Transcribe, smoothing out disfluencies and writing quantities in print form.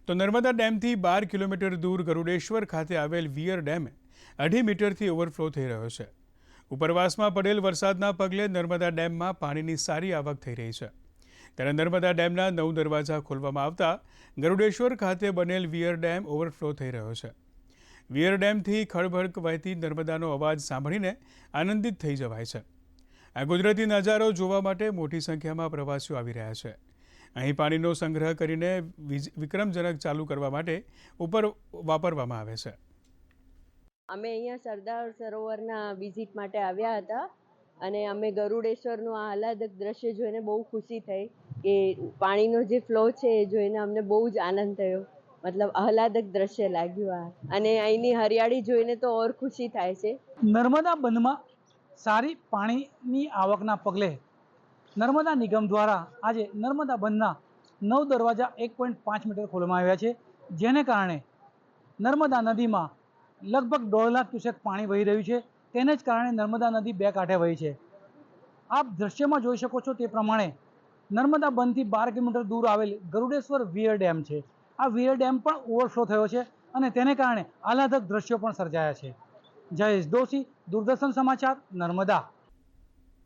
તો નર્મદા ડેમથી 12 કિલોમીટર દૂર ગરુડેશ્વર ખાતે આવેલ વિયર ડેમ 2.5 મીટરથી ઓવરફ્લો થઈ રહ્યો છે। ઉપરવાસમાં પડેલ વરસાદના પગલે નર્મદા ડેમમાં પાણીની સારી આવક થઈ રહી છે। ત્યારે નર્મદા ડેમના 9 દરવાજા ખોલવામાં આવતા ગરુડેશ્વર ખાતે બનેલ વિયર ડેમ ઓવરફ્લો થઈ રહ્યો છે। વિયર ડેમથી ખળભળ વહેતી નર્મદાનો અવાજ સાંભળીને આનંદિત થઈ જવાય છે। આ કુદરતી નજારો જોવા માટે મોટી સંખ્યામાં પ્રવાસીઓ આવી રહ્યા છે। અહીં પાણીનો સંગ્રહ કરીને વિક્રમજનક ચાલુ કરવા માટે ઉપર વાપરવામાં આવે છે। અમે અહીંયા સરદાર સરોવરના વિઝિટ માટે આવ્યા હતા અને અમે ગરુડેશ્વરનું આ આહલાદક દ્રશ્ય જોઈને બહુ ખુશી થઈ કે પાણીનો જે ફ્લો છે એ જોઈને અમને બહુ જ આનંદ થયો। મતલબ આહલાદક દ્રશ્ય લાગ્યું આ, અને અહીંની હરિયાળી જોઈને તો ઓર ખુશી થાય છે। નર્મદા બંધમાં સારી પાણીની આવકના પગલે નર્મદા નિગમ દ્વારા આજે નર્મદા બંધના 9 દરવાજા 1.5 મીટર ખોલવામાં આવ્યા છે, જેને કારણે નર્મદા નદીમાં લગભગ 1.5 લાખ ક્યુસેક પાણી વહી રહ્યું છે। તેને જ કારણે નર્મદા નદી બે કાંઠે વહી છે। આપ દ્રશ્યમાં જોઈ શકો છો તે પ્રમાણે નર્મદા બંધથી 12 કિલોમીટર દૂર આવેલ ગરુડેશ્વર વિયર ડેમ છે। આ વિયર ડેમ પણ ઓવરફ્લો થયો છે અને તેને કારણે આહલાદક દ્રશ્યો પણ સર્જાયા છે। જયેશ દોશી, દૂરદર્શન સમાચાર, નર્મદા।